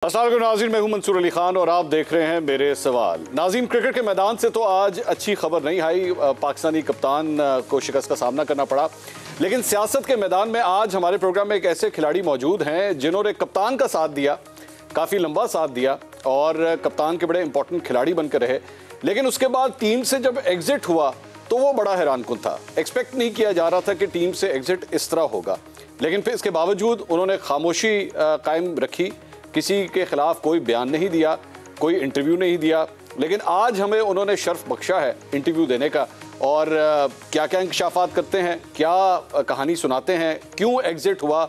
अस्सलाम वालेकुम नाज़रीन, मैं हूं मंसूर अली खान और आप देख रहे हैं मेरे सवाल। नाज़रीन, क्रिकेट के मैदान से तो आज अच्छी खबर नहीं आई, पाकिस्तानी कप्तान को शिकस्त का सामना करना पड़ा। लेकिन सियासत के मैदान में आज हमारे प्रोग्राम में एक ऐसे खिलाड़ी मौजूद हैं जिन्होंने कप्तान का साथ दिया, काफ़ी लंबा साथ दिया और कप्तान के बड़े इंपॉर्टेंट खिलाड़ी बनकर रहे। लेकिन उसके बाद टीम से जब एग्जिट हुआ तो वो बड़ा हैरानकुन था। एक्सपेक्ट नहीं किया जा रहा था कि टीम से एग्जिट इस तरह होगा, लेकिन फिर इसके बावजूद उन्होंने खामोशी कायम रखी, किसी के खिलाफ कोई बयान नहीं दिया, कोई इंटरव्यू नहीं दिया। लेकिन आज हमें उन्होंने शर्फ बख्शा है इंटरव्यू देने का, और क्या क्या इंकशाफात करते हैं, क्या कहानी सुनाते हैं, क्यों एग्जिट हुआ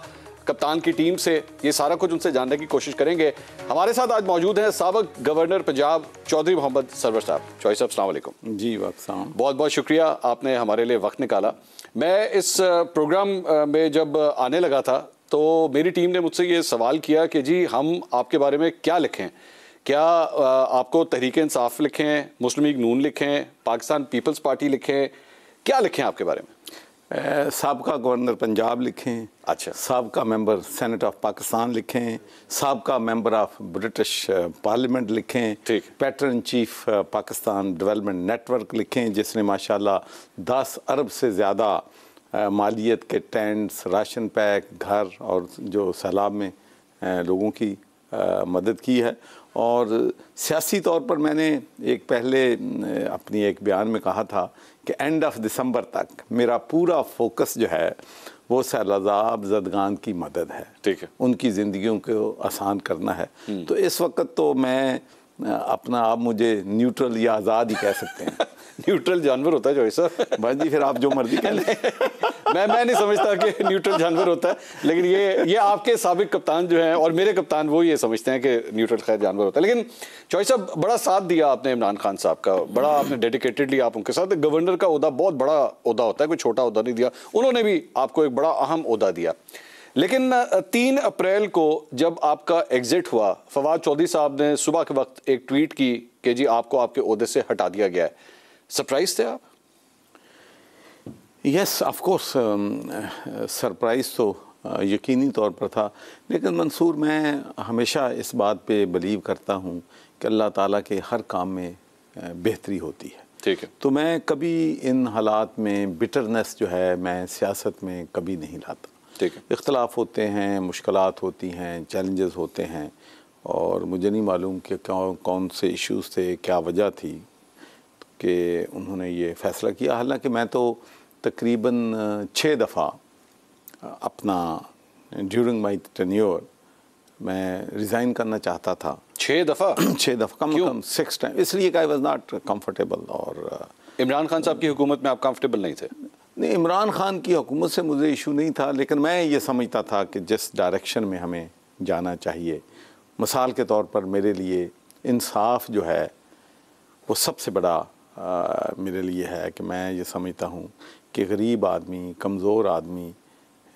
कप्तान की टीम से, ये सारा कुछ उनसे जानने की कोशिश करेंगे। हमारे साथ आज मौजूद हैं साबिक गवर्नर पंजाब चौधरी मोहम्मद सरवर साहब। चौधरी साहब, अस्सलाम वालेकुम। जी वालेकुम। बहुत बहुत शुक्रिया, आपने हमारे लिए वक्त निकाला। मैं इस प्रोग्राम में जब आने लगा था तो मेरी टीम ने मुझसे ये सवाल किया कि जी हम आपके बारे में क्या लिखें, क्या आपको तहरीक इंसाफ लिखें, मुस्लिम लीग नून लिखें, पाकिस्तान पीपल्स पार्टी लिखें, क्या लिखें आपके बारे में? साबका गवर्नर पंजाब लिखें, अच्छा, साबका मेंबर सेनेट ऑफ पाकिस्तान लिखें, साबका मेंबर ऑफ ब्रिटिश पार्लियामेंट लिखें, ठीक, pattern chief Pakistan development network लिखें, जिसने माशाल्लाह 10 अरब से ज़्यादा मालियत के टेंट्स, राशन पैक, घर और जो सैलाब में लोगों की मदद की है। और सियासी तौर पर मैंने एक पहले अपनी एक बयान में कहा था कि एंड ऑफ दिसंबर तक मेरा पूरा फोकस जो है वो सैलाब ज़दगान की मदद है, ठीक है, उनकी ज़िंदगियों को आसान करना है। तो इस वक्त तो मैं अपना, आप मुझे न्यूट्रल या आज़ाद ही कह सकते हैं। न्यूट्रल जानवर होता है जो ऐसा भाई जी, फिर आप जो मर्जी कह लें। मैं नहीं समझता कि न्यूट्रल जानवर होता है, लेकिन ये आपके साबिक कप्तान जो हैं और मेरे कप्तान वो ये समझते हैं कि न्यूट्रल खैर जानवर होता है। लेकिन चौधरी साहब, बड़ा साथ दिया आपने इमरान खान साहब का, बड़ा आपने डेडिकेटेडली आप उनके साथ। गवर्नर का ओहदा बहुत बड़ा ओहदा होता है, कोई छोटा ओहदा नहीं दिया, उन्होंने भी आपको एक बड़ा अहम ओहदा दिया। लेकिन 3 अप्रैल को जब आपका एग्जिट हुआ, फवाद चौधरी साहब ने सुबह के वक्त एक ट्वीट की कि जी आपको आपके ओहदे से हटा दिया गया है। सरप्राइज थे आप? यस, ऑफ कोर्स सरप्राइज़ तो यकीनी तौर पर था। लेकिन मंसूर, मैं हमेशा इस बात पे बिलीव करता हूँ कि अल्लाह ताला के हर काम में बेहतरी होती है। ठीक है। तो मैं कभी इन हालात में बिटरनेस जो है मैं सियासत में कभी नहीं लाता। ठीक है। इख्तलाफ होते हैं, मुश्किलात होती हैं, चैलेंजेस होते हैं, और मुझे नहीं मालूम कि कौन से इश्यूज़ थे, क्या वजह थी कि उन्होंने ये फ़ैसला किया। हालांकि मैं तो तकरीबन 6 दफ़ा अपना ड्यूरिंग माई टेन्योर मैं रिज़ाइन करना चाहता था। 6 दफ़ा? 6 दफ़ा, कम से कम 6 टाइम, इसलिए कि आई वॉज नॉट कम्फर्टेबल। और इमरान खान साहब की हुकूमत में आप कंफर्टेबल नहीं थे? नहीं, इमरान खान की हुकूमत से मुझे इशू नहीं था, लेकिन मैं ये समझता था कि जिस डायरेक्शन में हमें जाना चाहिए, मिसाल के तौर पर मेरे लिए इंसाफ जो है वो सबसे बड़ा मेरे लिए है कि मैं ये समझता हूँ कि गरीब आदमी, कमज़ोर आदमी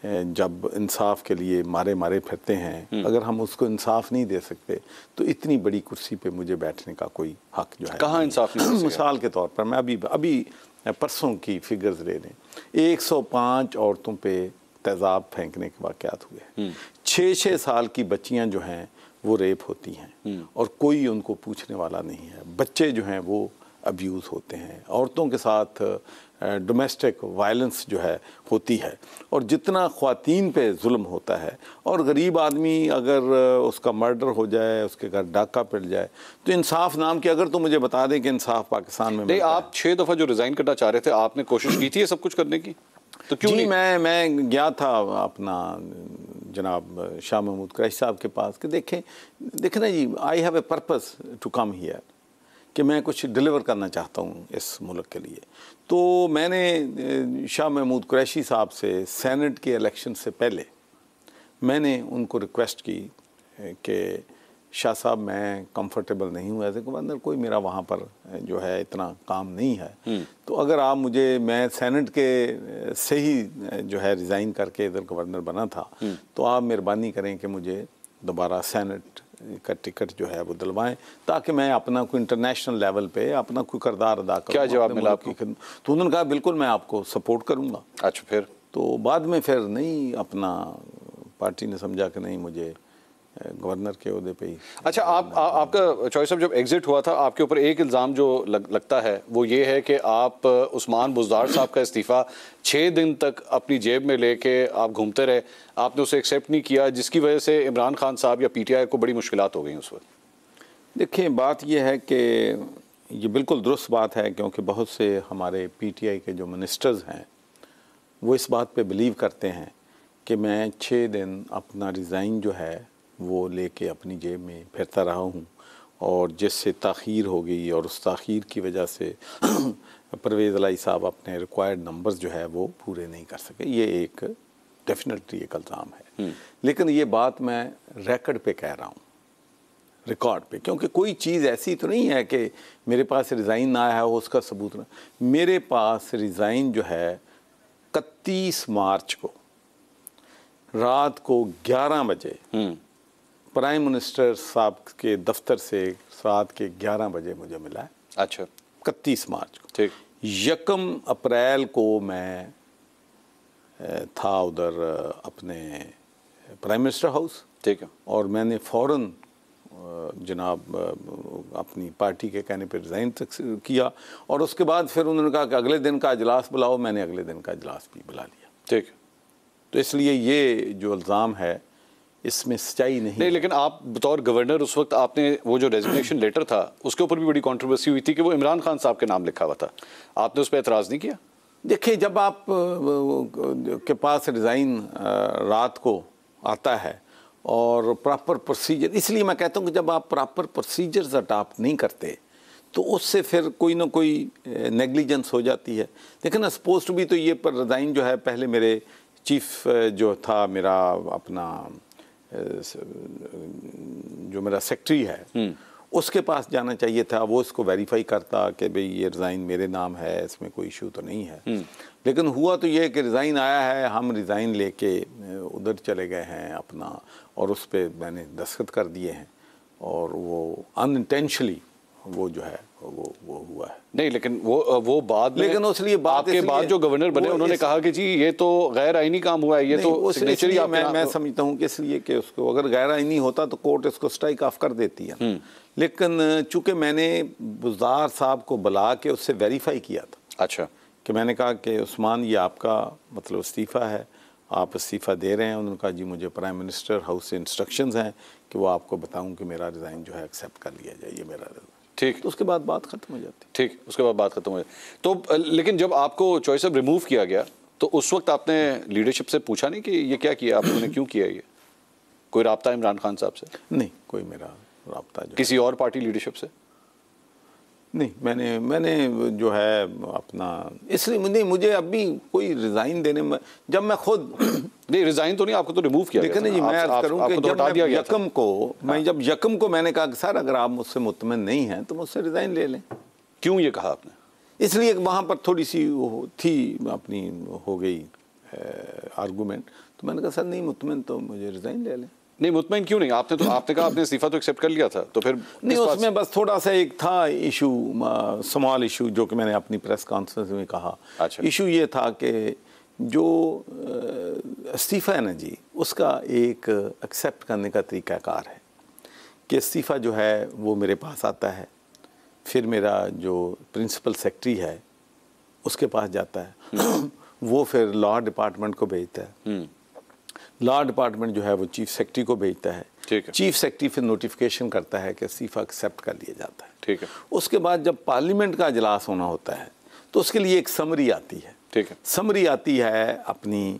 जब इंसाफ के लिए मारे फिरते हैं, अगर हम उसको इंसाफ नहीं दे सकते तो इतनी बड़ी कुर्सी पे मुझे बैठने का कोई हक जो है कहाँ इंसाफ नहीं? मिसाल के तौर पर मैं अभी परसों की फिगर्स ले लें, 105 औरतों पे तेज़ाब फेंकने के वाक़यात हुए। 6-6 साल की बच्चियां जो हैं वो रेप होती हैं और कोई उनको पूछने वाला नहीं है। बच्चे जो हैं वो अब्यूज़ होते हैं, औरतों के साथ डोमेस्टिक वायलेंस जो है होती है, और जितना ख़वातीन पे जुल्म होता है, और गरीब आदमी अगर उसका मर्डर हो जाए, उसके घर डाका पिट जाए, तो इंसाफ नाम की, अगर तो मुझे बता दें कि इंसाफ पाकिस्तान में नहीं, आप 6 दफ़ा जो रिज़ाइन करना चाह रहे थे, आपने कोशिश की थी ये सब कुछ करने की? तो क्यों नहीं? मैं गया था अपना जनाब शाह महमूद कुरैशी साहब के पास कि देखें ना जी, I have a purpose to come here, कि मैं कुछ डिलीवर करना चाहता हूँ इस मुल्क के लिए। तो मैंने शाह महमूद कुरैशी साहब से सेनेट के इलेक्शन से पहले मैंने उनको रिक्वेस्ट की कि शाह साहब, मैं कंफर्टेबल नहीं हूँ एज ए गवर्नर, कोई मेरा वहाँ पर जो है इतना काम नहीं है, तो अगर आप मुझे, मैं सेनेट के से ही जो है रिज़ाइन करके इधर गवर्नर बना था, तो आप मेहरबानी करें कि मुझे दोबारा सेनेट का टिकट जो है वो दिलवाएं, ताकि मैं अपना कोई इंटरनेशनल लेवल पे अपना कोई किरदार अदा करूँ। क्या जवाब मिला आपको? तो उन्होंने कहा बिल्कुल मैं आपको सपोर्ट करूँगा। अच्छा, फिर? तो बाद में फिर नहीं, अपना पार्टी ने समझा कि नहीं, मुझे गवर्नर के ओहदे पे ही। अच्छा, आपका चॉइस ऑफ जब एग्जिट हुआ था, आपके ऊपर एक इल्ज़ाम जो लगता है वो ये है कि आप उस्मान बुज़दार साहब का इस्तीफ़ा 6 दिन तक अपनी जेब में लेके आप घूमते रहे, आपने उसे एक्सेप्ट नहीं किया, जिसकी वजह से इमरान खान साहब या PTI को बड़ी मुश्किलात हो गई उस वक्त। देखिए, बात यह है कि ये बिल्कुल दुरुस्त बात है, क्योंकि बहुत से हमारे PTI के जो मिनिस्टर्स हैं वो इस बात पे बिलीव करते हैं कि मैं 6 दिन अपना रिज़ाइन जो है वो लेके अपनी जेब में फिरता रहा हूँ, और जिससे ताख़ीर हो गई और उस ताख़ीर की वजह से परवेज़ इलाही साहब अपने रिक्वायर्ड नंबर्स जो है वो पूरे नहीं कर सके। ये एक डेफिनेटली एक इल्ज़ाम है, लेकिन ये बात मैं रिकॉर्ड पे कह रहा हूँ, रिकॉर्ड पे, क्योंकि कोई चीज़ ऐसी तो नहीं है कि मेरे पास रिज़ाइन ना आया हो उसका सबूत ना। मेरे पास रिज़ाइन जो है 31 मार्च को रात को 11 बजे प्राइम मिनिस्टर साहब के दफ्तर से रात के 11 बजे मुझे मिला है। अच्छा, 31 मार्च को। ठीक। 1 अप्रैल को मैं था उधर अपने प्राइम मिनिस्टर हाउस। ठीक है। और मैंने फ़ौरन जनाब अपनी पार्टी के कहने पर रिज़ाइन किया, और उसके बाद फिर उन्होंने कहा कि अगले दिन का इजलास बुलाओ, मैंने अगले दिन का इजलास भी बुला लिया। ठीक। तो इसलिए ये जो इल्ज़ाम है इसमें सच्चाई नहीं, लेकिन आप बतौर गवर्नर उस वक्त आपने वो जो रेजिग्नेशन लेटर था उसके ऊपर भी बड़ी कंट्रोवर्सी हुई थी कि वो इमरान खान साहब के नाम लिखा हुआ था, आपने उस पर एतराज़ नहीं किया? देखिए, जब आप के पास रिज़ाइन रात को आता है और प्रॉपर प्रोसीजर, इसलिए मैं कहता हूँ कि जब आप प्रॉपर प्रोसीजर्स अडॉप्ट नहीं करते तो उससे फिर कोई ना कोई नेग्लिजेंस हो जाती है। देखिए ना, सपोज टू भी तो ये पर रिज़ाइन जो है पहले मेरे चीफ जो था, मेरा अपना जो मेरा सेक्रेटरी है उसके पास जाना चाहिए था, वो इसको वेरीफाई करता कि भाई ये रिज़ाइन मेरे नाम है, इसमें कोई इशू तो नहीं है। लेकिन हुआ तो ये कि रिज़ाइन आया है, हम रिज़ाइन लेके उधर चले गए हैं अपना, और उस पर मैंने दस्तखत कर दिए हैं, और वो अनइंटेंशनली वो जो है वो हुआ है। नहीं, लेकिन वो बाद में, लेकिन उसलिए आपके बाद जो गवर्नर बने उन्होंने कहा कि जी ये तो गैर आईनी काम हुआ है, ये तो सिग्नेचर ही मैं समझता हूँ कि इसलिए कि उसको अगर गैर आईनी होता तो कोर्ट इसको स्ट्राइक ऑफ कर देती है। लेकिन चूंकि मैंने बुज़दार साहब को बुला के उससे वेरीफाई किया था। अच्छा। कि मैंने कहा कि उस्मान ये आपका मतलब इस्तीफ़ा है, आप इस्तीफ़ा दे रहे हैं? उन्होंने कहा जी मुझे प्राइम मिनिस्टर हाउस से इंस्ट्रक्शंस हैं कि वो आपको बताऊं कि मेरा रिज़ाइन जो है एक्सेप्ट कर लिया जाए, ये मेरा। ठीक। तो उसके बाद बात ख़त्म हो जाती। ठीक, उसके बाद बात ख़त्म हो जाती। तो लेकिन जब आपको चॉइस ऑफ रिमूव किया गया तो उस वक्त आपने लीडरशिप से पूछा नहीं कि ये क्या किया आप लोगों ने, क्यों किया ये? कोई राब्ता इमरान खान साहब से? नहीं, कोई मेरा राब्ता जो किसी और पार्टी लीडरशिप से नहीं। मैंने जो है अपना, इसलिए नहीं, मुझे अभी कोई रिज़ाइन देने में, जब मैं खुद नहीं, रिज़ाइन तो नहीं, आपको तो रिमूव किया गया। नहीं, मैं अर्ज़ करूं कि जब जब यकम को मैंने कहा कि सर अगर आप मुझसे मुतमईन नहीं हैं तो मुझसे रिज़ाइन ले लें। क्यों ये कहा आपने? इसलिए वहाँ पर थोड़ी सी थी अपनी हो गई आर्गूमेंट, तो मैंने कहा सर नहीं मुतमईन तो मुझे रिज़ाइन ले लें। नहीं, मुतमईन क्यों नहीं? आपने कहा आपने इस्तीफा तो एक्सेप्ट कर लिया था, तो फिर नहीं, उसमें बस थोड़ा सा एक था इशू, स्मॉल इशू, जो कि मैंने अपनी प्रेस कॉन्फ्रेंस में कहा। अच्छा। इशू ये था कि जो इस्तीफ़ा है ना जी, उसका एक एक्सेप्ट करने का तरीक़ाकार है कि इस्तीफ़ा जो है वो मेरे पास आता है, फिर मेरा जो प्रिंसिपल सेक्रेटरी है उसके पास जाता है वो फिर लॉ डिपार्टमेंट को भेजता है, लॉ डिपार्टमेंट जो है वो चीफ सेक्रेटरी को भेजता है, ठीक है। चीफ सेक्रेटरी फिर नोटिफिकेशन करता है कि इस्तीफ़ा एक्सेप्ट कर लिया जाता है, ठीक है। उसके बाद जब पार्लियामेंट का इजलास होना होता है तो उसके लिए एक समरी आती है, ठीक है। समरी आती है अपनी,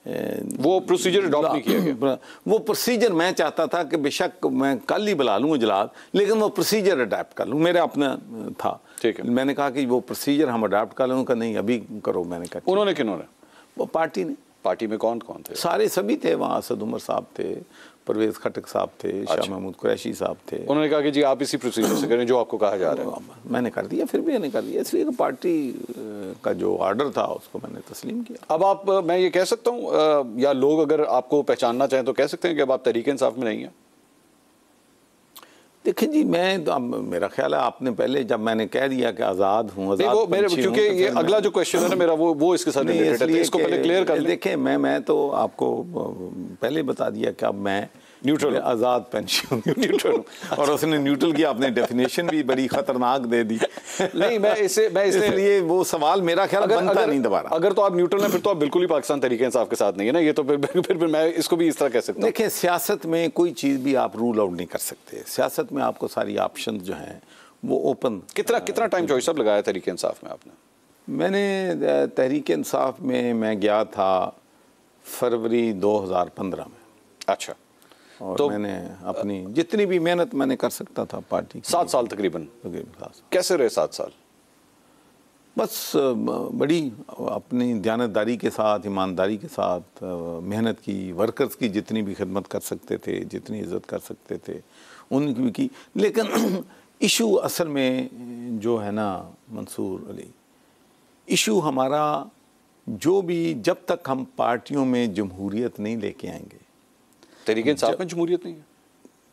वो प्रोसीजर अडॉप्ट नहीं किया गया। वो प्रोसीजर मैं चाहता था कि बेशक मैं कल ही बुला लूँ इजलास, लेकिन वो प्रोसीजर अडॉप्ट कर लूँ, मेरा अपना था। ठीक है। मैंने कहा कि वो प्रोसीजर हम अडॉप्ट कर लूँ, नहीं अभी करो। मैंने कहा उन्होंने किन्होंने? वो पार्टी ने। पार्टी में कौन कौन थे? सारे सभी थे वहाँ, असद उमर साहब थे, परवेज़ खटक साहब थे, शाह महमूद कुरैशी साहब थे। उन्होंने कहा कि जी आप इसी प्रोसीजर से करें जो आपको कहा जा रहा है। मैंने कर दिया, फिर भी मैंने कर दिया, इसलिए पार्टी का जो ऑर्डर था उसको मैंने तस्लीम किया। अब मैं ये कह सकता हूँ, या लोग अगर आपको पहचानना चाहें तो कह सकते हैं कि अब आप तहरीक इंसाफ में नहीं हैं? देखिए जी, मैं तो मेरा ख्याल है आपने पहले जब मैंने कह दिया कि आज़ाद हूँ, क्योंकि ये अगला जो क्वेश्चन है ना मेरा वो इसके साथ रिलेटेड है, इसको पहले क्लियर कर लें। देखें, मैं तो आपको पहले बता दिया कि अब मैं न्यूट्रल, आज़ाद पेंशन न्यूट्रल। और उसने न्यूट्रल की आपने डेफिनेशन भी बड़ी खतरनाक दे दी। नहीं, मैं इसलिए वो सवाल मेरा ख्याल बनता नहीं दोबारा। अगर तो आप न्यूट्रल हैं फिर तो आप बिल्कुल ही पाकिस्तान तहरीक इंसाफ के साथ नहीं है ना, ये तो फिर मैं इसको भी इस तरह कह सकता हूँ। देखिए, सियासत में कोई चीज़ भी आप रूल आउट नहीं कर सकते। सियासत में आपको सारी ऑप्शन जो हैं वो ओपन। कितना टाइम चॉइस अब लगाया तहरीक इंसाफ में आपने? मैंने तहरीक इंसाफ में मैं गया था फरवरी 2015 में। अच्छा, और तो मैंने अपनी जितनी भी मेहनत मैंने कर सकता था पार्टी की। 7 साल तकरीबन। कैसे रहे 7 साल? बस बड़ी अपनी दयानतदारी के साथ, ईमानदारी के साथ मेहनत की, वर्कर्स की जितनी भी खिदमत कर सकते थे, जितनी इज़्ज़त कर सकते थे उनकी भी की। लेकिन इशू असल में जो है ना मंसूर अली, इशू हमारा जो भी, जब तक हम पार्टियों में जमहूरियत नहीं लेके आएंगे। तहरीक इंसाफ में जमहूरियत नहीं है?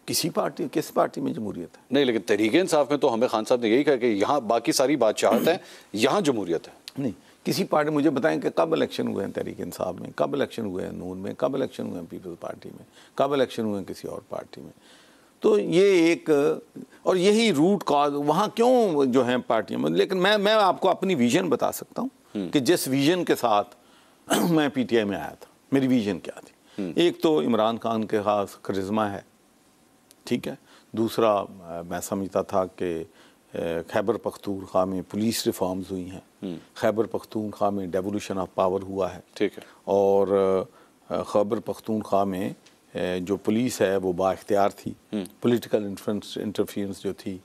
किस पार्टी में जमहूरियत है? नहीं, लेकिन तहरीक इंसाफ में तो हमें खान साहब ने यही कहा कि यहाँ बाकी सारी बादशाहत है, यहाँ जमहूरियत है। नहीं, किसी पार्टी, मुझे बताएं कि कब इलेक्शन हुए हैं तहरीक इंसाफ में, कब इलेक्शन हुए हैं नून में, कब इलेक्शन हुए हैं पीपल्स पार्टी में, कब इलेक्शन हुए हैं किसी और पार्टी में? तो ये एक, और यही रूट कॉज वहाँ क्यों जो है पार्टियों में। लेकिन मैं आपको अपनी विजन बता सकता हूँ कि जिस विजन के साथ मैं पीटीआई में आया था, मेरी विजन क्या थी। एक तो इमरान खान के खास करिश्मा है, ठीक है। दूसरा, मैं समझता था कि खैबर पख्तूनख्वा में पुलिस रिफॉर्म्स हुई हैं, खैबर पख्तूनख्वा में डेवोल्यूशन ऑफ पावर हुआ है, ठीक है। और खैबर पख्तूनख्वा में जो पुलिस है वो बाइख्तियार थी, पॉलिटिकल इंटरफेरेंस जो थी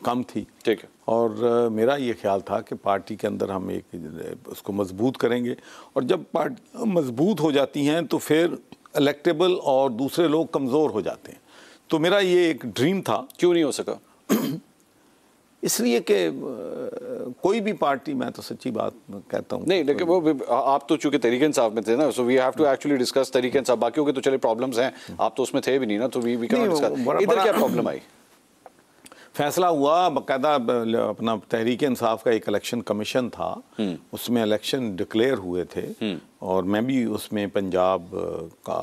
कम थी, ठीक है। और मेरा ये ख्याल था कि पार्टी के अंदर हम एक उसको मजबूत करेंगे, और जब पार्टी मजबूत हो जाती हैं तो फिर इलेक्टेबल और दूसरे लोग कमज़ोर हो जाते हैं। तो मेरा ये एक ड्रीम था। क्यों नहीं हो सका? इसलिए कि कोई भी पार्टी, मैं तो सच्ची बात कहता हूँ। नहीं, लेकिन वो आप तो चूंकि तहरीक इंसाफ में थे ना, so we have to actually discuss Tehreek Insaf. बाकियों के तो चले प्रॉब्लम्स हैं, आप तो उसमें थे भी नहीं ना, तो वी कैन डिस्कस। इधर क्या प्रॉब्लम आई? फैसला हुआ बाकायदा, अपना तहरीक इंसाफ का एक इलेक्शन कमीशन था, उसमें इलेक्शन डिक्लेयर हुए थे, और मैं भी उसमें पंजाब का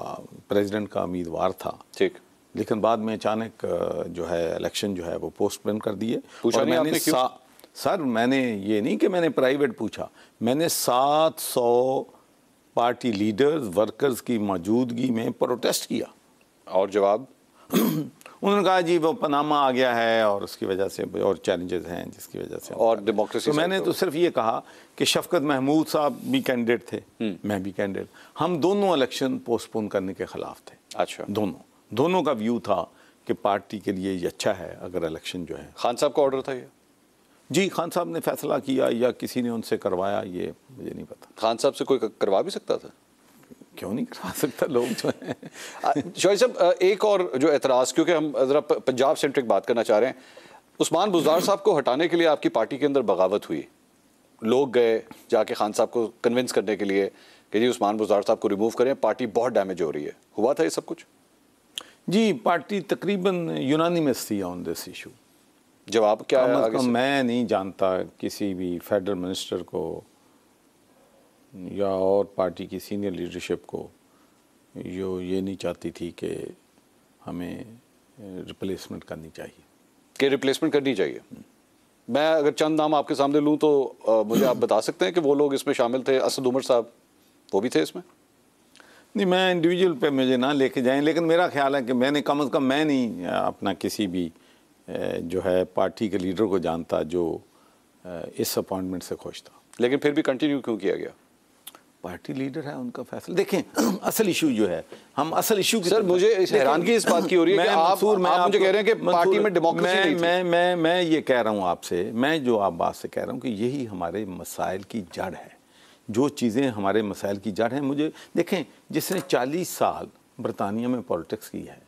प्रेसिडेंट का उम्मीदवार था, ठीक। लेकिन बाद में अचानक जो है इलेक्शन जो है वो पोस्टपोन कर दिए। पूछा नहीं आपने क्यों? सर, मैंने ये नहीं कि मैंने प्राइवेट पूछा, मैंने 700 पार्टी लीडर्स, वर्कर्स की मौजूदगी में प्रोटेस्ट किया। और जवाब? उन्होंने कहा जी वो पनामा आ गया है और उसकी वजह से और चैलेंजेस हैं जिसकी वजह से, और डेमोक्रेसी। तो मैंने तो सिर्फ ये कहा कि शफकत महमूद साहब भी कैंडिडेट थे, मैं भी कैंडिडेट, हम दोनों इलेक्शन पोस्टपोन करने के खिलाफ थे। अच्छा। दोनों का व्यू था कि पार्टी के लिए ये अच्छा है अगर इलेक्शन जो है। खान साहब का ऑर्डर था ये? जी, खान साहब ने फैसला किया या किसी ने उनसे करवाया, ये मुझे नहीं पता। खान साहब से कोई करवा भी सकता था? क्यों नहीं करवा सकता, लोग जो हैं। शौरी साहब, एक और जो एतराज़, क्योंकि हम ज़रा पंजाब सेंट्रिक बात करना चाह रहे हैं, उस्मान बुज़दार साहब को हटाने के लिए आपकी पार्टी के अंदर बगावत हुई, लोग गए जाके खान साहब को कन्विंस करने के लिए कि जी उस्मान बुज़दार साहब को रिमूव करें, पार्टी बहुत डैमेज हो रही है। हुआ था ये सब कुछ? जी, पार्टी तकरीबन यूनानिमस थी ऑन दिस इशू। जवाब क्या है? मैं नहीं जानता किसी भी फेडरल मिनिस्टर को या और पार्टी की सीनियर लीडरशिप को जो ये नहीं चाहती थी कि हमें रिप्लेसमेंट करनी चाहिए। कि रिप्लेसमेंट करनी चाहिए? मैं अगर चंद नाम आपके सामने लूँ तो मुझे आप बता सकते हैं कि वो लोग इसमें शामिल थे? असद उमर साहब वो भी थे इसमें? नहीं, मैं इंडिविजुअल पे मुझे ना लेके जाएं, लेकिन मेरा ख्याल है कि मैंने कम से कम मैं नहीं अपना किसी भी जो है पार्टी के लीडर को जानता जो इस अपॉइंटमेंट से खुश था। लेकिन फिर भी कंटिन्यू क्यों किया गया? पार्टी लीडर है, उनका फैसला। देखें, असल इशू जो है, हम असल इशू की सर मुझे हैरानगी इस बात की हो रही है कि आप मुझे कह रहे हैं कि पार्टी में डेमोक्रेसी नहीं थी। मैं ये कह रहा हूँ आपसे, मैं जो आप बात से कह रहा हूँ कि यही हमारे मसाइल की जड़ है, जो चीज़ें हमारे मसाइल की जड़ हैं। मुझे देखें, जिसने 40 साल बरतानिया में पॉलिटिक्स की है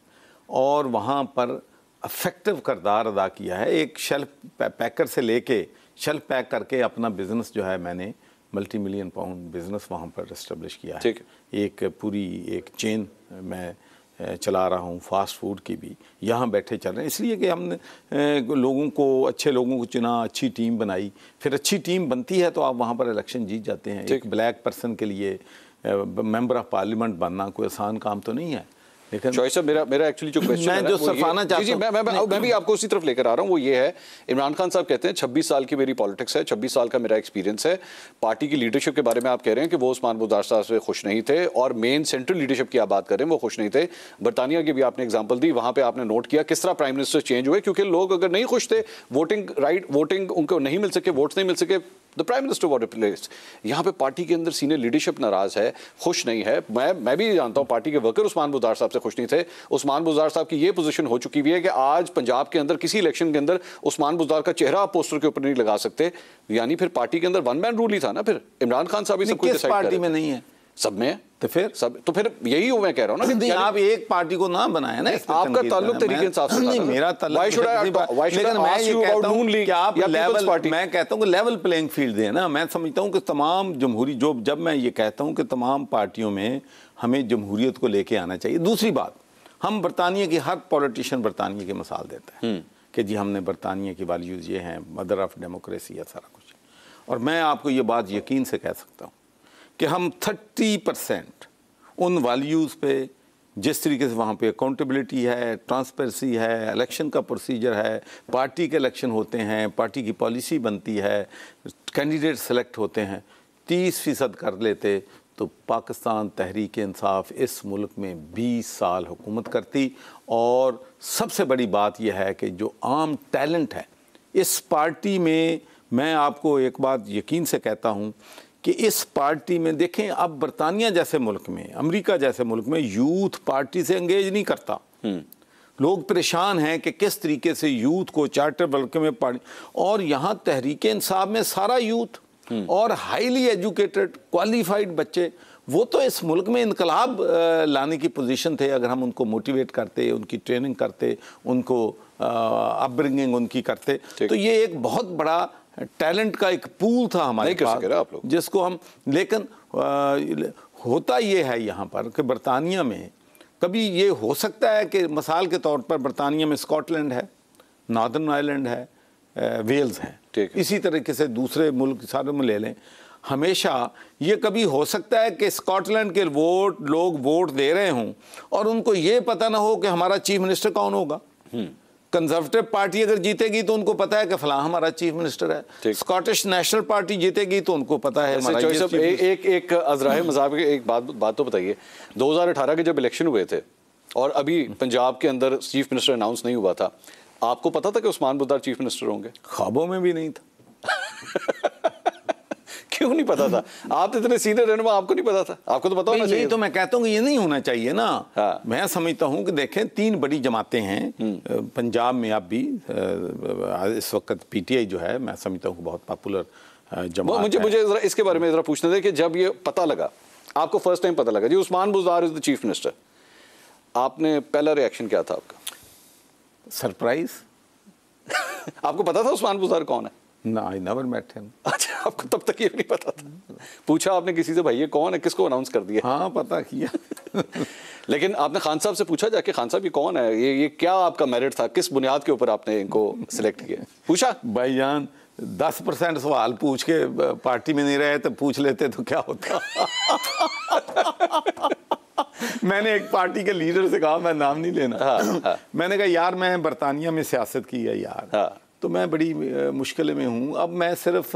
और वहाँ पर अफेक्टिव किरदार अदा किया है, एक शेल्फ पैकर से लेके शेल्फ पैक करके अपना बिजनेस जो है मैंने मल्टी-मिलियन पाउंड बिजनेस वहाँ पर इस्टेब्लिश किया है। एक पूरी एक चेन मैं चला रहा हूँ, फास्ट फूड की भी, यहाँ बैठे चल रहे हैं, इसलिए कि हमने लोगों को, अच्छे लोगों को चुना, अच्छी टीम बनाई। फिर अच्छी टीम बनती है तो आप वहाँ पर इलेक्शन जीत जाते हैं। एक ब्लैक पर्सन के लिए मेंबर ऑफ पार्लियामेंट बनना कोई आसान काम तो नहीं है। लेकिन शौकत साहब मेरा एक्चुअली जो क्वेश्चन है जो सरफाना जी मैं भी आपको उसी तरफ लेकर आ रहा हूँ, वो ये है, इमरान खान साहब कहते हैं 26 साल की मेरी पॉलिटिक्स है, 26 साल का मेरा एक्सपीरियंस है। पार्टी की लीडरशिप के बारे में आप कह रहे हैं कि वो उस्मान बुज़दार साहब से खुश नहीं थे, और मेन सेंट्रल लीडरशिप की आप बात कर रहे हैं वो खुश नहीं थे। बरतानिया की भी आपने एग्जाम्पल दी, वहाँ पर आपने नोट किया किस तरह प्राइम मिनिस्टर चेंज हुए, क्योंकि लोग अगर नहीं खुश थे, वोटिंग उनको नहीं मिल सके, वोट्स नहीं मिल सके, the prime minister was replaced. यहाँ पे पार्टी के अंदर सीनियर लीडरशिप नाराज है, खुश नहीं है। मैं भी जानता हूँ पार्टी के वर्कर उस्मान बुज़दार साहब से खुश नहीं थे। उस्मान बुज़दार साहब की ये पोजीशन हो चुकी हुई है कि आज पंजाब के अंदर किसी इलेक्शन के अंदर उस्मान बुज़दार का चेहरा आप पोस्टर के ऊपर नहीं लगा सकते। यानी फिर पार्टी के अंदर वन मैन रूल ही था ना। फिर इमरान खान साहब ही सब कुछ डिसाइड कर रहे थे। पार्टी में नहीं है, सब में है। तो फिर यही मैं कह रहा हूँ ना कि आप एक पार्टी को ना बनाए ना, आपका ताल्लुक तरीके इंसाफ से नहीं, मेरा ताल्लुक, लेकिन मैं ये कहता हूँ कि आप लेवल, मैं कहता हूँ कि लेवल प्लेइंग फील्ड है ना। मैं समझता हूँ कि तमाम जमहूरी, जब मैं ये कहता हूँ कि तमाम पार्टियों में हमें जमहूरियत को लेके आना चाहिए। दूसरी बात, हम बरतानिया की, हर पॉलिटिशियन बरतानिया की मिसाल देता है कि जी हमने बरतानिया की वैल्यूज़ ये हैं, मदर ऑफ डेमोक्रेसी है, सारा कुछ। और मैं आपको ये बात यकीन से कह सकता हूँ कि हम 30% उन वैल्यूज़ पे, जिस तरीके से वहाँ पे अकाउंटेबिलिटी है, ट्रांसपेरेंसी है, इलेक्शन का प्रोसीजर है, पार्टी के इलेक्शन होते हैं, पार्टी की पॉलिसी बनती है, कैंडिडेट सेलेक्ट होते हैं, 30% कर लेते तो पाकिस्तान तहरीक इंसाफ इस मुल्क में 20 साल हुकूमत करती। और सबसे बड़ी बात यह है कि जो आम टैलेंट है इस पार्टी में, मैं आपको एक बात यकीन से कहता हूँ कि इस पार्टी में देखें, अब बरतानिया जैसे मुल्क में, अमेरिका जैसे मुल्क में यूथ पार्टी से एंगेज नहीं करता। लोग परेशान हैं कि किस तरीके से यूथ को चार्टर बल्कि में पार्टी, और यहाँ तहरीक इंसाफ में सारा यूथ और हाईली एजुकेटेड क्वालिफाइड बच्चे, वो तो इस मुल्क में इनकलाब लाने की पोजीशन थे अगर हम उनको मोटिवेट करते, उनकी ट्रेनिंग करते, उनको अपब्रिंगिंग उनकी करते। तो ये एक बहुत बड़ा टैलेंट का एक पूल था हमारे पास आप लोग, जिसको हम, लेकिन होता ये है यहाँ पर कि बरतानिया में कभी ये हो सकता है कि मिसाल के तौर पर बरतानिया में स्कॉटलैंड है, नॉर्दर्न आयरलैंड है, वेल्स है, इसी तरीके से दूसरे मुल्क सारे में ले लें, हमेशा ये कभी हो सकता है कि स्कॉटलैंड के लोग वोट दे रहे हों और उनको ये पता ना हो कि हमारा चीफ मिनिस्टर कौन होगा। कंजर्वेटिव पार्टी अगर जीतेगी तो उनको पता है कि फलां हमारा चीफ मिनिस्टर है, स्कॉटिश नेशनल पार्टी जीतेगी तो उनको पता है हमारा। एक अज़राए मज़ाब की एक बात तो बताइए, 2018 के जब इलेक्शन हुए थे और अभी पंजाब के अंदर चीफ मिनिस्टर अनाउंस नहीं हुआ था, आपको पता था कि उस्मान बुज़दार चीफ मिनिस्टर होंगे? ख्वाबों में भी नहीं था। क्यों नहीं पता था? आप इतने सीनियर रहनुमा, आपको नहीं पता था? आपको तो पता होना चाहिए। तो मैं कहता हूँ कि ये नहीं होना चाहिए ना। हाँ। मैं समझता हूँ कि देखें, 3 बड़ी जमातें हैं पंजाब में। अब भी इस वक्त पीटीआई जो है, मैं समझता हूँ बहुत पॉपुलर जमात है। मुझे जरा इसके बारे में जरा पूछने दें कि जब ये पता लगा, आपको फर्स्ट टाइम पता लगा जी Usman Buzdar is the chief minister, आपने पहला रिएक्शन क्या था आपका? सरप्राइज। आपको पता था उस्मान बुज़दार कौन है? ना, आई नेवर मेट हिम। अच्छा, आपको तब तक ये नहीं पता था? पूछा आपने किसी से, भाई ये कौन है, किसको अनाउंस कर दिया? हाँ, पता किया। लेकिन आपने खान साहब से पूछा जाके, खान साहब ये कौन है, ये क्या आपका मेरिट था, किस बुनियाद के ऊपर आपने इनको सिलेक्ट किया? पूछा? भाईजान 10% सवाल पूछ के पार्टी में नहीं रहे तो पूछ लेते तो क्या होता। मैंने एक पार्टी के लीडर से कहा, मैं नाम नहीं लेना। हाँ। मैंने कहा यार मैं बरतानिया में सियासत की है यार। हाँ। तो मैं बड़ी मुश्किल में हूँ, अब मैं सिर्फ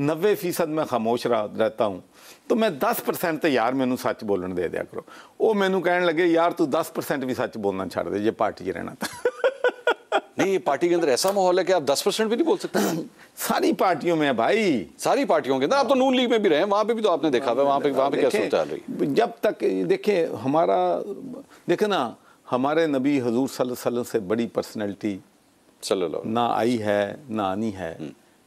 90% में खामोश रहता हूँ, तो मैं 10% तो यार मैनू सच बोलने दे दिया करो। वो मैनू कहने लगे यार तू 10% भी सच बोलना छाड़ दे, ये पार्टी रहना था। नहीं, पार्टी के अंदर ऐसा माहौल है कि आप 10% भी नहीं बोल सकते। सारी पार्टियों में है भाई, सारी पार्टियों के अंदर। आप तो नून लीग में भी रहे, वहाँ पे भी तो आपने देखा है, वहाँ पे क्या सूरत हाल रही। जब तक देखे हमारा, देखे ना, हमारे नबी हजूर सल्लल्लाहु अलैहि वसल्लम से बड़ी पर्सनैलिटी ना आई है ना आनी है।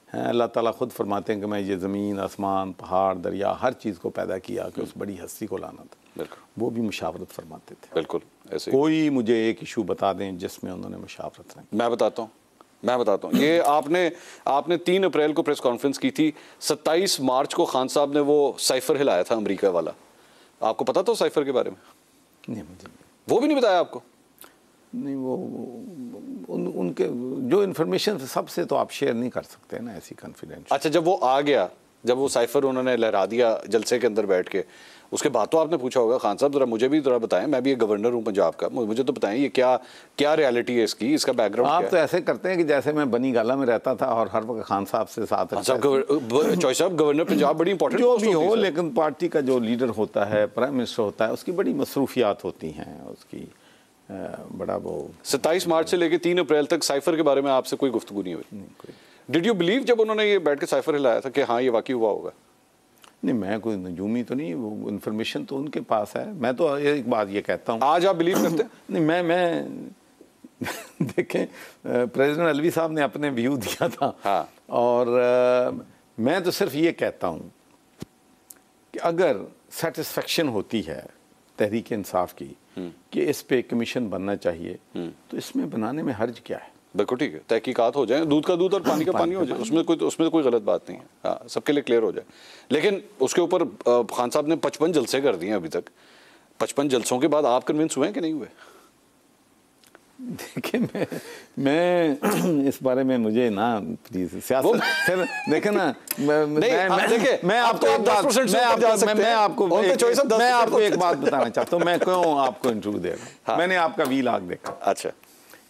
अल्लाह ताला खुद फरमाते हैं कि मैं ये ज़मीन, आसमान, पहाड़, दरिया, हर चीज़ को पैदा किया कि उस बड़ी हस्ती को लाना था। वो भी मुशावरत फरमाते थे। बिल्कुल ऐसे। कोई मुझे एक इशू बता दें जिसमें उन्होंने मुशावरत नहीं। मैं बताता हूँ। ये आपने 3 अप्रैल को प्रेस कॉन्फ्रेंस की थी, 27 मार्च को खान साहब ने वो साइफर हिलाया था अमेरिका वाला, आपको पता था साइफर के बारे में? नहीं, मुझे वो भी नहीं बताया आपको? नहीं, वो उनके जो इन्फॉर्मेशन सबसे तो आप शेयर नहीं कर सकते ना, ऐसी कॉन्फिडेंशियल। अच्छा, जब वो आ गया, जब वो साइफर उन्होंने लहरा दिया जलसे के अंदर बैठ के, उसके बाद तो आपने पूछा होगा खान साहब जरा मुझे भी थोड़ा बताएं, मैं भी एक गवर्नर हूं पंजाब का, मुझे तो बताएं ये क्या क्या रियलिटी है इसकी, इसका बैकग्राउंड आप तो ऐसे करते हैं कि जैसे मैं बनी गाला में रहता था और हर वक्त खान साहब से साथ चॉइस साहब गवर्नर पंजाब बड़ी इंपॉर्टेंट जो भी हो, लेकिन पार्टी का जो लीडर होता है, प्राइम मिनिस्टर होता है, उसकी बड़ी मसरूफियात होती हैं, उसकी बड़ा वो 27 मार्च से लेकर 3 अप्रैल तक साइफर के बारे में आपसे कोई गुफ्तगू नहीं हुई? डिड यू बिलीव जब उन्होंने ये बैठ के साइफर हिलाया था कि हाँ ये वाकई हुआ होगा? नहीं, मैं कोई नजूमी तो नहीं, वो इन्फॉर्मेशन तो उनके पास है। मैं तो एक बात ये कहता हूँ, आज आप बिलीव करते हैं? नहीं, मैं देखें, प्रेसिडेंट अलवी साहब ने अपने व्यू दिया था। हाँ। और मैं तो सिर्फ ये कहता हूँ कि अगर सेटिस्फेक्शन होती है तहरीक इंसाफ की कि इस पे कमीशन बनना चाहिए, तो इसमें बनाने में हर्ज क्या है? बिल्कुल ठीक है, तहकीकात हो जाए, दूध का दूध और पानी का पानी हो जाए, उसमें तो कोई गलत बात नहीं है, हाँ, सबके लिए क्लियर हो जाए। लेकिन उसके ऊपर खान साहब ने 55 जलसे कर दिए अभी तक। 55 जलसों के बाद आप कन्विंस हुए हैं कि नहीं हुए? देखिए, मैं इस बारे में मुझे ना प्लीज सियासत फिर देखे ना, मैं आपको एक बात बताना चाहता हूँ। मैं क्यों आपको इंटरव्यू दे रहा हूँ? मैंने आपका वीलॉग देखा, अच्छा,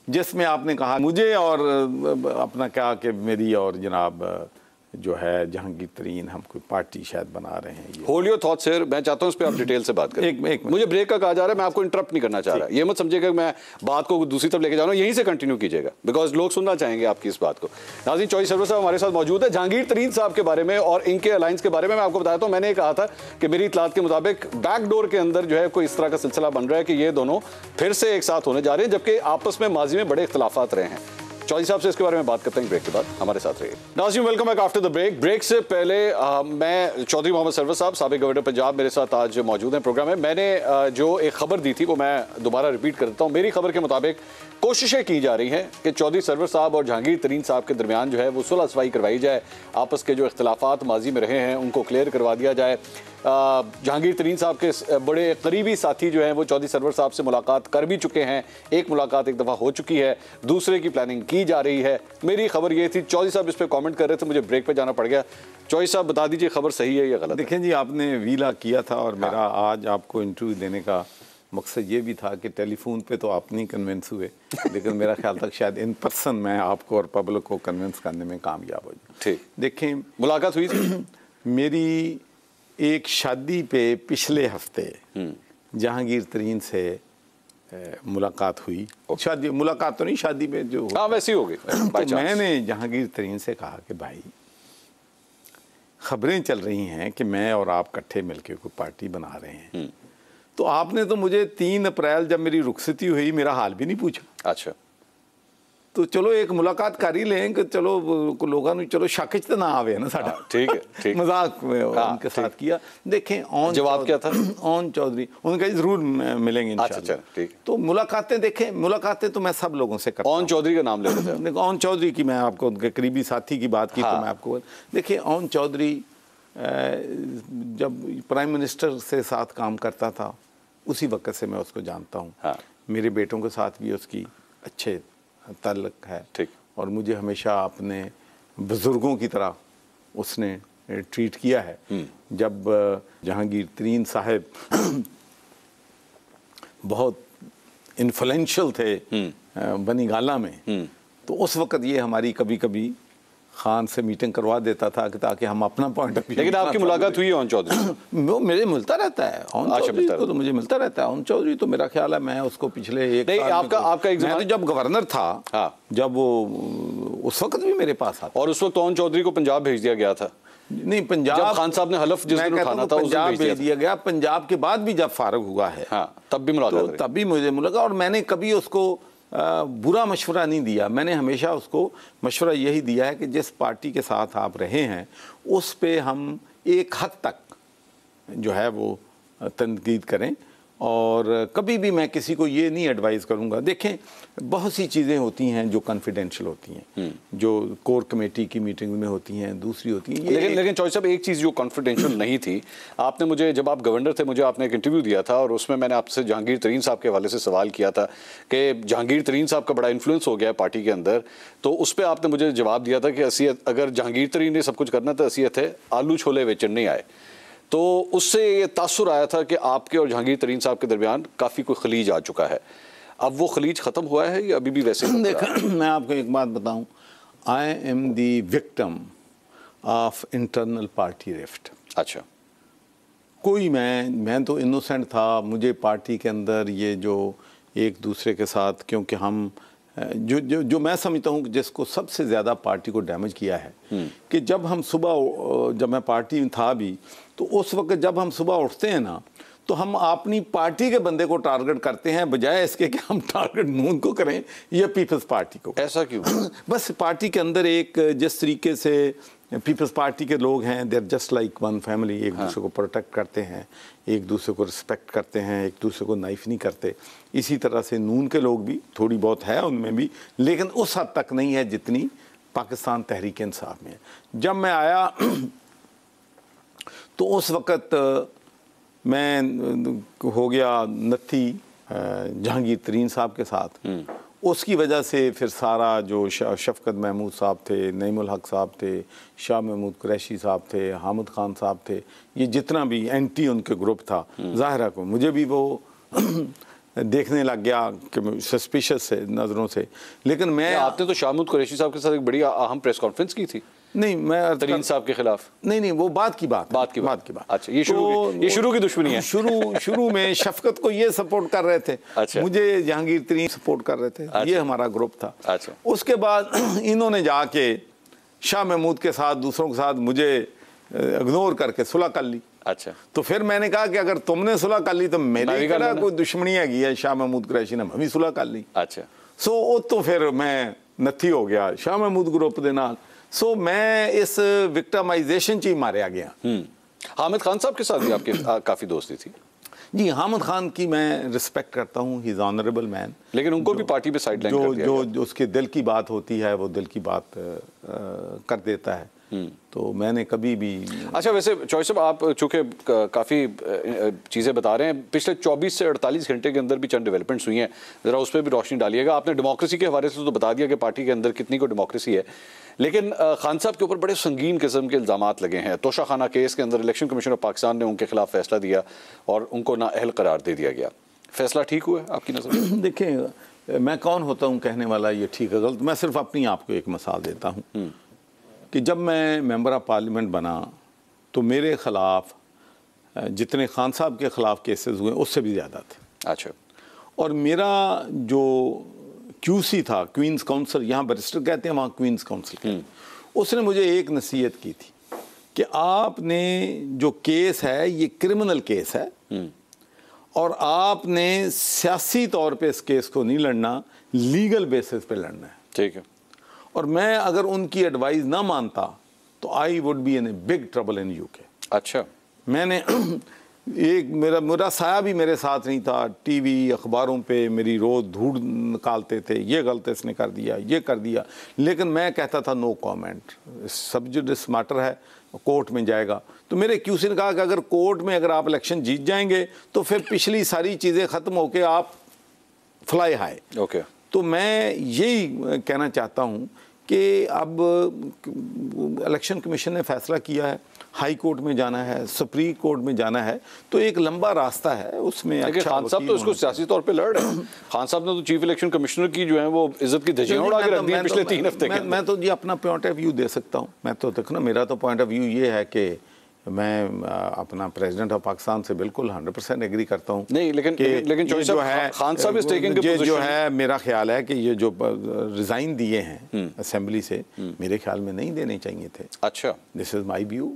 जिसमें आपने कहा मुझे और अपना क्या कि मेरी और जनाब जो है जहांगीर तरीन हम कोई पार्टी शायद बना रहे हैं। होल्ड योर थॉट्स हियर, मैं चाहता हूँ इस पे आप डिटेल से बात करें। एक मुझे ब्रेक का कहा जा रहा है, मैं आपको इंटरप्ट नहीं करना चाह रहा, ये मत समझिएगा कि मैं बात को दूसरी तरफ लेके जा रहा हूँ, यहीं से कंटिन्यू कीजिएगा बिकॉज लोग सुनना चाहेंगे आपकी इस बात को। नाज़रीन, चौधरी सरवर साहब हमारे साथ मौजूद है। जहांगीर तरीन साहब के बारे में और इनके अलायंस के बारे में मैं आपको बताया था, मैंने कहा था कि मेरी इतलात के मुताबिक बैकडोर के अंदर जो है कोई इस तरह का सिलसिला बन रहा है कि ये दोनों फिर से एक साथ होने जा रहे हैं, जबकि आपस में माजी में बड़े इख्तलाफात रहे हैं। चौधरी साहब से इसके बारे में बात करते हैं ब्रेक के बाद, हमारे साथ रहिए। नाज़रीन, welcome back after the break. Break से पहले मैं चौधरी मोहम्मद सरवर साहब, साबिक गवर्नर पंजाब, मेरे साथ आज मौजूद हैं प्रोग्राम में। मैंने जो एक खबर दी थी वो मैं दोबारा रिपीट कर देता हूँ। मेरी खबर के मुताबिक कोशिशें की जा रही हैं कि चौधरी सरवर साहब और जहांगीर तरीन साहब के दरमियान जो है वो सुलह सफाई करवाई जाए, आपस के जो इख्तलाफात माजी में रहे हैं उनको क्लियर करवा दिया जाए। जहांगीर तरीन साहब के बड़े करीबी साथी जो हैं वो चौधरी सरवर साहब से मुलाकात कर भी चुके हैं, एक मुलाकात एक दफ़ा हो चुकी है, दूसरे की प्लानिंग की जा रही है। मेरी खबर ये थी, चौधरी साहब इस पर कमेंट कर रहे थे, मुझे ब्रेक पे जाना पड़ गया। चौधरी साहब बता दीजिए खबर सही है या गलत? देखें जी, आपने वीला किया था और मेरा आज आपको इंटरव्यू देने का मकसद ये भी था कि टेलीफोन पे तो आप नहीं कन्विंस हुए, लेकिन मेरा ख्याल था शायद इन पर्सन मैं आपको और पब्लिक को कन्विंस करने में कामयाब हो जाऊँ। ठीक, देखें, मुलाकात हुई थी मेरी एक शादी पे पिछले हफ्ते जहांगीर तरीन से मुलाकात हुई। शादी मुलाकात तो नहीं, शादी में जो वैसी हो गई। तो मैंने जहांगीर तरीन से कहा कि भाई, खबरें चल रही हैं कि मैं और आप इकट्ठे मिलकर कोई पार्टी बना रहे हैं, तो आपने तो मुझे 3 अप्रैल जब मेरी रुखसती हुई मेरा हाल भी नहीं पूछा। अच्छा, तो चलो एक मुलाकात कर ही लें कि चलो लोगों ने चलो शक तो ना आवे ना साडा। ठीक है, ठीक, मजाक उनके साथ किया। देखें, ऑन जवाब क्या था? ऑन चौधरी उन्होंने कहा जरूर मिलेंगे इंशाल्लाह। अच्छा, ठीक। तो मुलाकातें, देखें, मुलाकातें तो मैं सब लोगों से करता हूं। ऑन चौधरी का नाम ले लेते हैं। ऑन चौधरी की मैं आपको उनके करीबी साथी की बात की तो मैं आपको देखिए, ऑन चौधरी जब प्राइम मिनिस्टर से साथ काम करता था उसी वक्त से मैं उसको जानता हूँ। मेरे बेटों के साथ भी उसकी अच्छे ताल्लुक है। ठीक। और मुझे हमेशा अपने बुजुर्गों की तरह उसने ट्रीट किया है। जब जहांगीर तरीन साहब बहुत इन्फ्लुएंशियल थे बनी गाला में, तो उस वक्त ये हमारी कभी कभी खान से मीटिंग करवा देता था कि ताकि हम अपना पॉइंट ऑफ व्यू। लेकिन आपकी मुलाकात हुई है ऑन चौधरी? वो मेरे मिलता रहता है, ऑन चौधरी को तो मुझे मिलता रहता है। ऑन चौधरी तो मेरा ख्याल है मैं उसको पिछले एक नहीं, आपका एक मैं तो जब गवर्नर था, जब वो उस वक्त भी मेरे पास आता। और उस वक्त ऑन चौधरी को पंजाब भेज दिया गया था? नहीं, पंजाब जब खान साहब ने हलफ जिस दिन उठाना था पंजाब भेज दिया गया। पंजाब के बाद भी जब फारूक हुआ है, तब भी मुलाकात, तब भी मुझे मुलाकात। और मैंने कभी उसको बुरा मशवरा नहीं दिया, मैंने हमेशा उसको मशवरा यही दिया है कि जिस पार्टी के साथ आप रहे हैं उस पे हम एक हद तक जो है वो तनकीद करें, और कभी भी मैं किसी को ये नहीं एडवाइस करूंगा। देखें, बहुत सी चीज़ें होती हैं जो कॉन्फिडेंशियल होती हैं, जो कोर कमेटी की मीटिंग में होती हैं, दूसरी होती हैं। लेकिन चौधरी साहब, एक चीज़ जो कॉन्फिडेंशियल नहीं थी, आपने मुझे, जब आप गवर्नर थे, मुझे आपने एक इंटरव्यू दिया था और उसमें मैंने आपसे जहांगीर तरीन साहब के हवाले से सवाल किया था कि जहांगीर तरीन साहब का बड़ा इन्फ्लुएंस हो गया है पार्टी के अंदर, तो उस पर आपने मुझे जवाब दिया था कि असी अगर जहांगीर तरीन ने सब कुछ करना तो असी इत्थे आलू छोले बेचन नहीं आए। तो उससे ये तासुर आया था कि आपके और जहांगीर तरीन साहब के दरमियान काफ़ी कोई खलीज आ चुका है। अब वो खलीज ख़त्म हुआ है या अभी भी वैसे ही? देखा, मैं आपको एक बात बताऊं, I am the victim of internal party rift. अच्छा। कोई मैं तो इनोसेंट था। मुझे पार्टी के अंदर ये जो एक दूसरे के साथ, क्योंकि हम जो मैं समझता हूँ कि जिसको सबसे ज़्यादा पार्टी को डैमेज किया है कि जब हम सुबह, जब मैं पार्टी में था भी, तो उस वक्त जब हम सुबह उठते हैं ना, तो हम अपनी पार्टी के बंदे को टारगेट करते हैं बजाय इसके कि हम टारगेट नून को करें या पीपल्स पार्टी को। ऐसा क्यों? बस पार्टी के अंदर एक जिस तरीके से पीपल्स पार्टी के लोग हैं, they are just like one family, एक दूसरे को प्रोटेक्ट करते हैं, एक दूसरे को रिस्पेक्ट करते हैं, एक दूसरे को नाइफ नहीं करते। इसी तरह से नून के लोग भी थोड़ी बहुत है उनमें भी, लेकिन उस हद तक नहीं है जितनी पाकिस्तान तहरीक इंसाफ में है। जब मैं आया तो उस वक़्त मैं हो गया नत्थी जहांगीर तरीन साहब के साथ। उसकी वजह से फिर सारा जो शफकत महमूद साहब थे, नईमुल हक साहब थे, शाह महमूद कुरैशी साहब थे, हामिद खान साहब थे, ये जितना भी एंटी उनके ग्रुप था, ज़ाहिर को मुझे भी वो देखने लग गया कि सस्पिशियस से नज़रों से। लेकिन मैं, आपने तो शाह महमूद कुरैशी साहब के साथ एक बड़ी अहम प्रेस कॉन्फ्रेंस की थी। नहीं, मैं तरीन साहब के खिलाफ नहीं, वो बात की बात। अच्छा, ये शुरू की दुश्मनी है। शुरू में शफकत को ये सपोर्ट कर रहे थे। अच्छा। मुझे जहांगीर तरीन सपोर्ट कर रहे थे। अच्छा। ये हमारा ग्रुप था। अच्छा। उसके बाद इन्होंने जाके शाह महमूद के साथ, दूसरों के साथ मुझे इग्नोर करके सुलह कर ली। अच्छा। तो फिर मैंने कहा कि अगर तुमने सुलह कर ली तो मेरी क्या कोई दुश्मनी है, शाह महमूद कुरैशी ने भी सुलह कर ली। अच्छा। सो तो फिर मैं नत्थी हो गया शाह महमूद ग्रुप के नाल। सो मैं इस विक्टिमाइजेशन च ही मारिया गया। हामिद खान साहब के साथ भी आपकी काफ़ी दोस्ती थी? जी, हामिद खान की मैं रिस्पेक्ट करता हूँ, ही इज़ ऑनरेबल मैन, लेकिन उनको भी पार्टी पे साइडलाइन कर दिया जो उसके दिल की बात होती है वो दिल की बात कर देता है। तो मैंने कभी भी। अच्छा, वैसे चौधरी साहब, आप चूँकि काफ़ी चीज़ें बता रहे हैं, पिछले 24 से 48 घंटे के अंदर भी चंद डेवलपमेंट्स हुई हैं, ज़रा उस पर भी रोशनी डालिएगा। आपने डेमोक्रेसी के हवाले से तो बता दिया कि पार्टी के अंदर कितनी को डेमोक्रेसी है, लेकिन खान साहब के ऊपर बड़े संगीन किस्म के इल्ज़ामात लगे हैं। तोशाखाना केस के अंदर इलेक्शन कमीशन ऑफ पाकिस्तान ने उनके खिलाफ फैसला दिया और उनको नाअहल करार दे दिया गया। फैसला ठीक हुआ है आपकी नज़र में? देखें, मैं कौन होता हूँ कहने वाला ये ठीक है गलत। मैं सिर्फ अपनी आपको एक मिसाल देता हूँ कि जब मैं मेंबर ऑफ पार्लियामेंट बना तो मेरे ख़िलाफ़ जितने खान साहब के ख़िलाफ़ केसेस हुए उससे भी ज़्यादा थे। अच्छा। और मेरा जो क्यूसी था, क्वींस काउंसिल, यहाँ बैरिस्टर कहते हैं, वहाँ क्वींस काउंसिल, उसने मुझे एक नसीहत की थी कि आपने जो केस है ये क्रिमिनल केस है और आपने सियासी तौर पे इस केस को नहीं लड़ना, लीगल बेसिस पे लड़ना है। ठीक है। और मैं अगर उनकी एडवाइस ना मानता तो I would be in a big trouble in UK. अच्छा। मैंने एक मेरा साया भी मेरे साथ नहीं था। टीवी अखबारों पे मेरी रोज़ धूड़ निकालते थे, ये गलत इसने कर दिया, ये कर दिया, लेकिन मैं कहता था नो कमेंट, सब्जुडिस मैटर है, कोर्ट में जाएगा। तो मेरे क्यूसी ने कहा कि अगर कोर्ट में अगर आप इलेक्शन जीत जाएंगे तो फिर पिछली सारी चीज़ें ख़त्म होकर आप फ्लाई हाई। ओके। तो मैं यही कहना चाहता हूँ कि अब इलेक्शन कमीशन ने फैसला किया है, हाई कोर्ट में जाना है, सुप्रीम कोर्ट में जाना है, तो एक लंबा रास्ता है उसमें। अच्छा, खान साहब तो इसको सियासी तौर पे लड़ रहे हैं। खान साहब ने तो चीफ इलेक्शन कमिश्नर की जो है वो इज्जत की धज्जियां उड़ा के रख दी पिछले 3 हफ्ते के। मैं तो जी अपना पॉइंट ऑफ व्यू दे सकता हूँ। मैं तो देखो ना, मेरा तो पॉइंट ऑफ व्यू ये है कि मैं अपना प्रेसिडेंट ऑफ पाकिस्तान से बिल्कुल 100% एग्री करता हूँ। नहीं, लेकिन जो है खान साहब इस टेकिंग जो है, मेरा ख्याल है कि ये जो रिजाइन दिए हैं असेंबली से, मेरे ख्याल में नहीं देने चाहिए थे। अच्छा, दिस इज माय व्यू।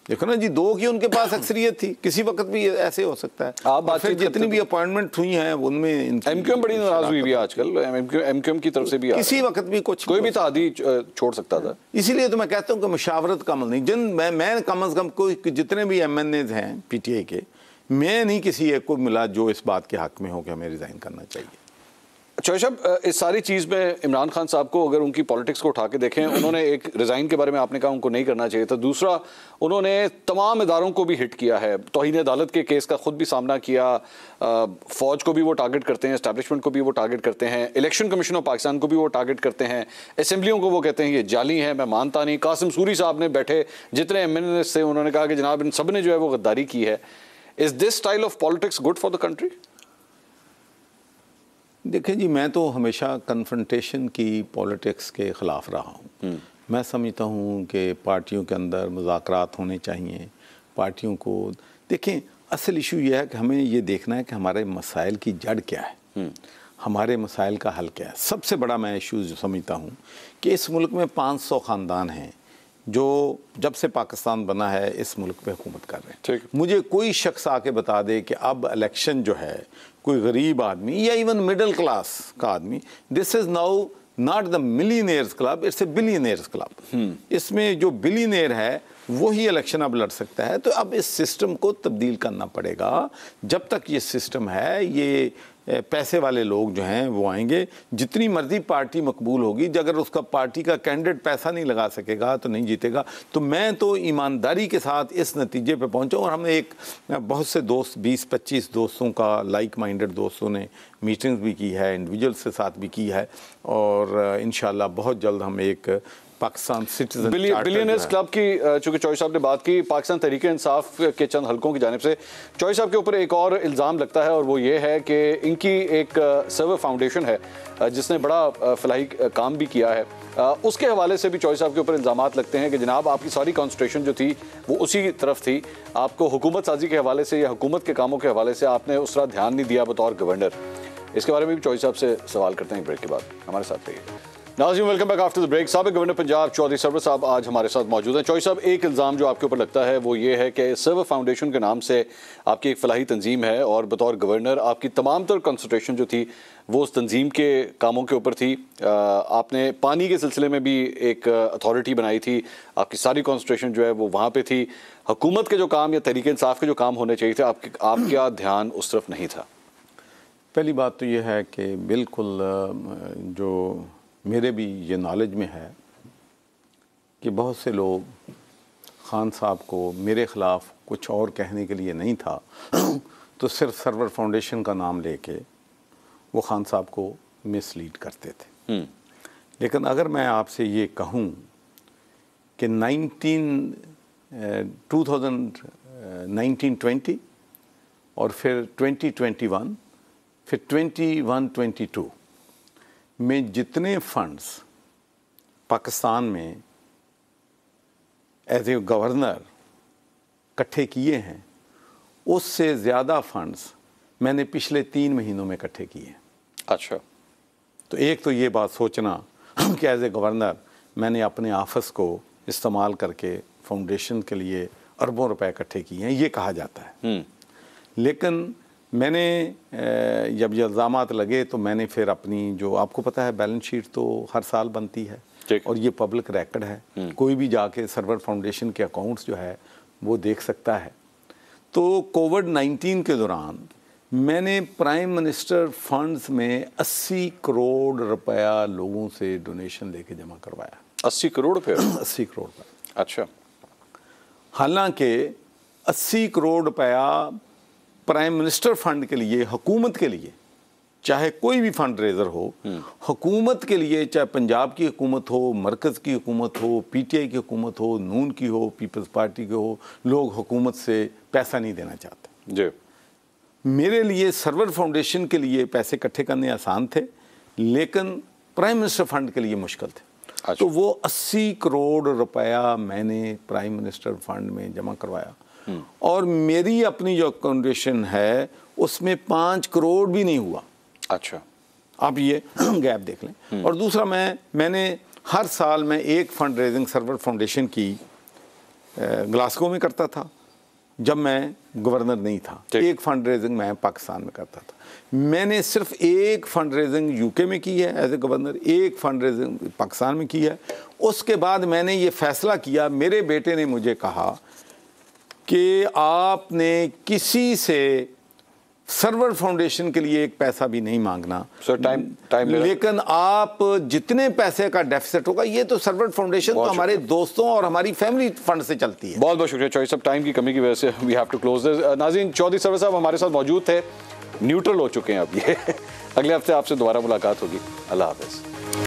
देखो ना जी, 2 की उनके पास अक्सरियत थी, किसी वक्त भी ऐसे हो सकता है। आप फिर जितनी भी अपॉइंटमेंट हुई हैं उनमें एमक्यूएम बड़ी नाराज हुई है आजकल। एमक्यूएम की तरफ से भी किसी वक्त भी कोई भी तादी छोड़ सकता था। इसीलिए तो मैं कहता हूँ कि मुशावरत का अमल नहीं। मैं कम अज कम कोई जितने भी एमएनए हैं पीटीआई के, मैं नहीं किसी एक को मिला जो इस बात के हक में हो कि हमें रिजाइन करना चाहिए। चौधरी साहब, इस सारी चीज़ में इमरान खान साहब को अगर उनकी पॉलिटिक्स को उठा के देखें, उन्होंने एक रिज़ाइन के बारे में आपने कहा उनको नहीं करना चाहिए था, दूसरा उन्होंने तमाम इदारों को भी हिट किया है, तौहीन अदालत के केस का खुद भी सामना किया, फ़ौज को भी वो टारगेट करते हैं, एस्टैब्लिशमेंट को भी वो टारगेट करते हैं, इलेक्शन कमीशन ऑफ पाकिस्तान को भी वो टारगेट करते हैं, असेंबलियों को वो कहते हैं ये जाली है, मैं मानता नहीं। कासिम सूरी साहब ने बैठे जितने MNA थे उन्होंने कहा कि जनाब इन सब ने जो है वो गद्दारी की है। Is this style of politics good for the country? देखिए जी, मैं तो हमेशा कन्फ्रंटेशन की पॉलिटिक्स के ख़िलाफ़ रहा हूँ। मैं समझता हूँ कि पार्टियों के अंदर मुज़ाकरात होने चाहिए। पार्टियों को देखें, असल इशू ये है कि हमें ये देखना है कि हमारे मसाइल की जड़ क्या है, हमारे मसाइल का हल क्या है। सबसे बड़ा मैं इशू जो समझता हूँ कि इस मुल्क में 500 ख़ानदान हैं जो जब से पाकिस्तान बना है इस मुल्क पे हुकूमत कर रहे हैं। मुझे कोई शख्स आके बता दे कि अब इलेक्शन जो है कोई गरीब आदमी या इवन मिडिल क्लास का आदमी, this is now not the millionaires club, it's a billionaires club. इसमें जो बिलियनियर है वही इलेक्शन अब लड़ सकता है। तो अब इस सिस्टम को तब्दील करना पड़ेगा। जब तक ये सिस्टम है, ये पैसे वाले लोग जो हैं वो आएंगे। जितनी मर्जी पार्टी मकबूल होगी, अगर उसका पार्टी का कैंडिडेट पैसा नहीं लगा सकेगा तो नहीं जीतेगा। तो मैं तो ईमानदारी के साथ इस नतीजे पे पहुंचा और हमने एक बहुत से दोस्त 20-25 दोस्तों का, लाइक माइंडेड दोस्तों ने मीटिंग्स भी की है, इंडिविजुअल्स के साथ भी की है और इंशाल्लाह बहुत जल्द हम एक पाकिस्तान सिटीजन बिलियनर्स क्लब की चूंकि चौधरी साहब ने बात की, पाकिस्तान तहरीक इंसाफ के चंद हलकों की जानिब से चौधरी साहब के ऊपर एक और इल्ज़ाम लगता है और वो ये है कि इनकी एक सर्वर फाउंडेशन है जिसने बड़ा फलाही काम भी किया है। उसके हवाले से भी चौधरी साहब के ऊपर इल्ज़ामात लगते हैं कि जनाब आपकी सारी कॉन्संट्रेशन जो थी वो उसी तरफ थी, आपको हुकूमत साजी के हवाले से या हुकूमत के कामों के हवाले से आपने उस तरह ध्यान नहीं दिया बतौर गवर्नर। इसके बारे में भी चौधरी साहब से सवाल करते हैं ब्रेक के बाद। हमारे साथ रहिए। नाज़रीन, welcome back after the break. साबिक़ गवर्नर पंजाब चौधरी सरवर साहब आज हमारे साथ मौजूद हैं। चौधरी साहब, एक इल्ज़ाम जो आपके ऊपर लगता है वो ये है कि सर्वर फाउंडेशन के नाम से आपकी एक फलाही तंजीम है और बतौर गवर्नर आपकी तमाम तर कंसंट्रेशन जो थी वो उस तंजीम के कामों के ऊपर थी। आपने पानी के सिलसिले में भी एक अथॉरिटी बनाई थी, आपकी सारी कंसंट्रेशन जो है वो वहाँ पर थी। हुकूमत के जो काम या तहरीक इंसाफ के जो काम होने चाहिए थे आपका ध्यान उस तरफ नहीं था। पहली बात तो ये है कि बिल्कुल जो मेरे भी ये नॉलेज में है कि बहुत से लोग खान साहब को मेरे ख़िलाफ़ कुछ और कहने के लिए नहीं था तो सिर्फ सर्वर फाउंडेशन का नाम लेके वो खान साहब को मिसलीड करते थे। लेकिन अगर मैं आपसे ये कहूँ कि 1920 और फिर 2021 फिर 21-22 में जितने फंड्स पाकिस्तान में एज ए गवर्नर इकट्ठे किए हैं उससे ज़्यादा फंड्स मैंने पिछले 3 महीनों में इकट्ठे किए हैं। अच्छा, तो एक तो ये बात सोचना कि एज ए गवर्नर मैंने अपने ऑफिस को इस्तेमाल करके फाउंडेशन के लिए अरबों रुपए इकट्ठे किए हैं, ये कहा जाता है। लेकिन मैंने जब ये इल्ज़ामात लगे तो मैंने फिर अपनी, जो आपको पता है बैलेंस शीट तो हर साल बनती है और ये पब्लिक रिकॉर्ड है, कोई भी जाके सर्वर फाउंडेशन के अकाउंट्स जो है वो देख सकता है। तो कोविड-19 के दौरान मैंने प्राइम मिनिस्टर फंड्स में 80 करोड़ रुपया लोगों से डोनेशन लेके जमा करवाया। 80 करोड़ रुपये? 80 करोड़ रुपया। अच्छा। हालांकि 80 करोड़ रुपया प्राइम मिनिस्टर फंड के लिए, हुकूमत के लिए, चाहे कोई भी फंड रेजर हो, हुकूमत के लिए, चाहे पंजाब की हुकूमत हो, मरकज़ की हुकूमत हो, PTI की हुकूमत हो, नून की हो, पीपल्स पार्टी की हो, लोग हुकूमत से पैसा नहीं देना चाहते। जी। मेरे लिए सर्वर फाउंडेशन के लिए पैसे इकट्ठे करने आसान थे, लेकिन प्राइम मिनिस्टर फंड के लिए मुश्किल थे। अच्छा। तो वो 80 करोड़ रुपया मैंने प्राइम मिनिस्टर फंड में जमा करवाया और मेरी अपनी जो फाउंडेशन है उसमें 5 करोड़ भी नहीं हुआ। अच्छा, आप ये गैप देख लें। और दूसरा, मैंने हर साल मैं एक फंड रेजिंग सर्वर फाउंडेशन की ग्लासगो में करता था जब मैं गवर्नर नहीं था। एक फंड रेजिंग मैं पाकिस्तान में करता था। मैंने सिर्फ एक फंड रेजिंग यूके में की है एज ए गवर्नर, एक फंड रेजिंग पाकिस्तान में की है। उसके बाद मैंने ये फैसला किया, मेरे बेटे ने मुझे कहा कि आपने किसी से सर्वर फाउंडेशन के लिए एक पैसा भी नहीं मांगना। सर टाइम लेकिन आप जितने पैसे का डेफिसिट होगा, ये तो सर्वर फाउंडेशन तो हमारे दोस्तों और हमारी फैमिली फंड से चलती है। बहुत बहुत शुक्रिया चौधरी साहब, टाइम की कमी की वजह से we have to close this. नाज़रीन, चौधरी सरवर साहब हमारे साथ मौजूद थे, न्यूट्रल हो चुके हैं अब ये। अगले हफ्ते आपसे दोबारा मुलाकात होगी। अल्लाह हाफ़िज़।